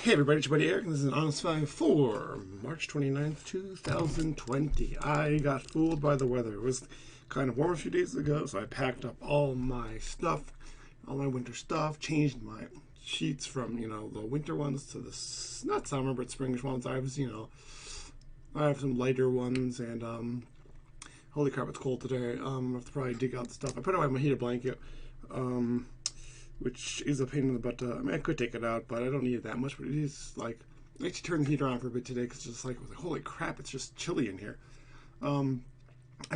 Hey everybody, it's your buddy Eric, and this is an Honest 5 for March 29th, 2020. I got fooled by the weather. It was kind of warm a few days ago, so I packed up all my stuff, all my winter stuff, changed my sheets from, the winter ones to the, not summer, but springish ones. I have some lighter ones, and, holy crap, it's cold today. I have to probably dig out the stuff. I put away my heated blanket, which is a pain in the butt. I could take it out, but I don't need it that much. But it is like, I actually turned the heater on for a bit today because it's just like, holy crap, it's just chilly in here. I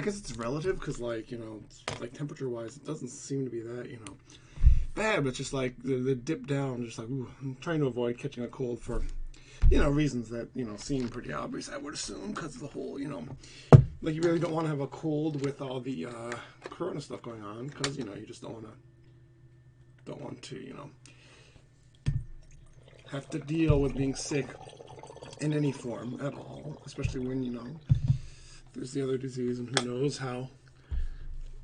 guess it's relative because, temperature-wise, it doesn't seem to be that, bad. But it's just like the dip down, just like, ooh, I'm trying to avoid catching a cold for, reasons that, seem pretty obvious, I would assume, because of the whole, you really don't want to have a cold with all the corona stuff going on because, you just don't want to, have to deal with being sick in any form at all, especially when, there's the other disease and who knows how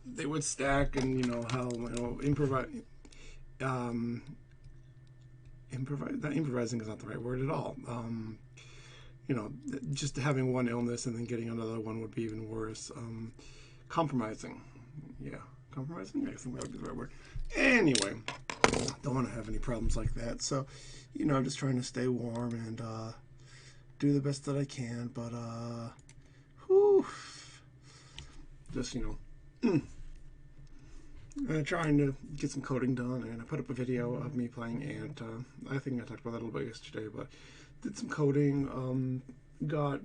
they would stack and, how, improvising is not the right word at all. Just having one illness and then getting another one would be even worse. Compromising. Yeah, compromising? I think that would be the right word. Anyway, don't want to have any problems like that. So, I'm just trying to stay warm and do the best that I can. But, just, trying to get some coding done. And I put up a video of me playing Ant. I think I talked about that a little bit yesterday, but did some coding. Got,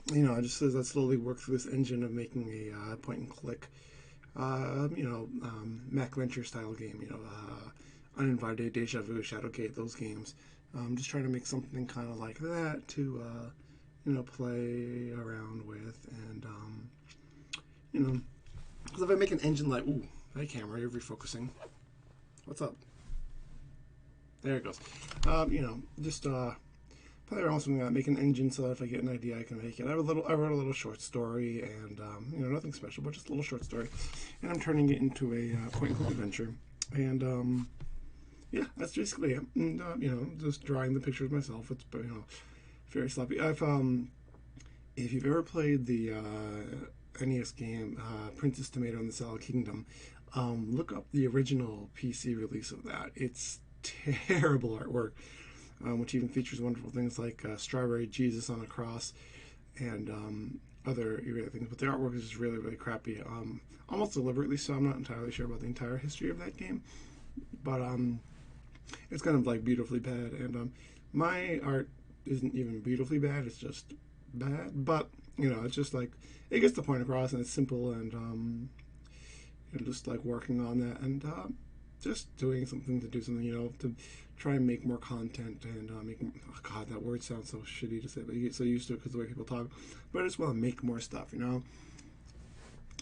just as I slowly work through this engine of making a point and click Mac Venture style game, Uninvited, Deja Vu, Shadowgate, those games. Just trying to make something kind of like that to, play around with. And, because if I make an engine like, ooh, hey camera, you're refocusing. What's up? There it goes. Just, play around with something like that, make an engine so that if I get an idea, I can make it. I wrote a little short story, and nothing special, but just a little short story, and I'm turning it into a point-and-click adventure. And yeah, that's basically it. And, just drawing the pictures myself. It's very sloppy. If you've ever played the NES game Princess Tomato and the Salad Kingdom, look up the original PC release of that. It's terrible artwork. Which even features wonderful things like Strawberry Jesus on a cross and other things. But the artwork is just really, really crappy. Almost deliberately so. I'm not entirely sure about the entire history of that game. But it's kind of like beautifully bad. And my art isn't even beautifully bad. It's just bad. But, it's just like, it gets the point across and it's simple and just like working on that and just doing something to do something, to try and make more content and oh God, that word sounds so shitty to say, but you get so used to it because the way people talk. But I just want to make more stuff,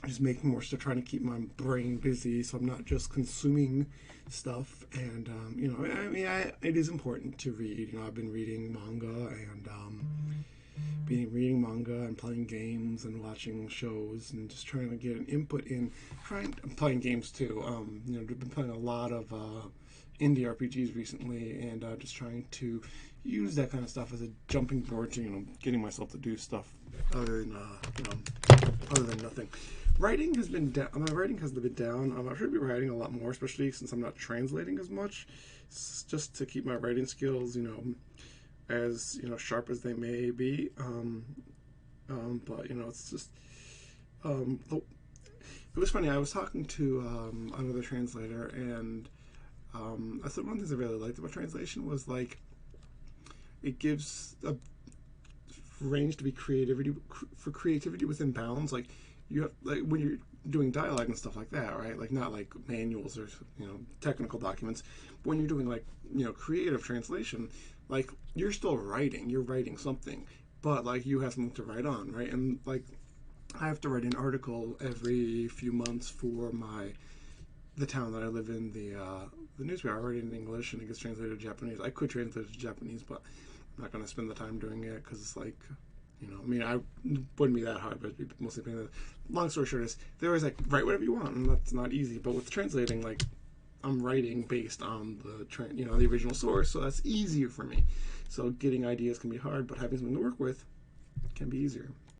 just making more stuff, trying to keep my brain busy so I'm not just consuming stuff. And it is important to read. I've been reading manga and reading manga and playing games and watching shows and just trying to get an input in playing games too. I've been playing a lot of indie RPGs recently, and just trying to use that kind of stuff as a jumping board to getting myself to do stuff other than nothing. Writing has been down. My writing has been down. I should be writing a lot more, especially since I'm not translating as much, just to keep my writing skills as sharp as they may be. But it's just it was funny. I was talking to another translator, and I said one of the things I really liked about translation was like it gives a range to be creativity within bounds. Like you have when you're doing dialogue and stuff like that, right? Like not like manuals or technical documents. But when you're doing creative translation, like you're still writing. You're writing something, but like you have something to write on, right? And like I have to write an article every few months for the town that I live in, the newspaper. I write it in English and it gets translated to Japanese. I could translate it to Japanese, but I'm not going to spend the time doing it because it's like, I wouldn't be that hard, but it'd be mostly paying. Long story short is, they always like, write whatever you want, and that's not easy. But with translating, like, I'm writing based on the original source, so that's easier for me. So getting ideas can be hard, but having something to work with can be easier.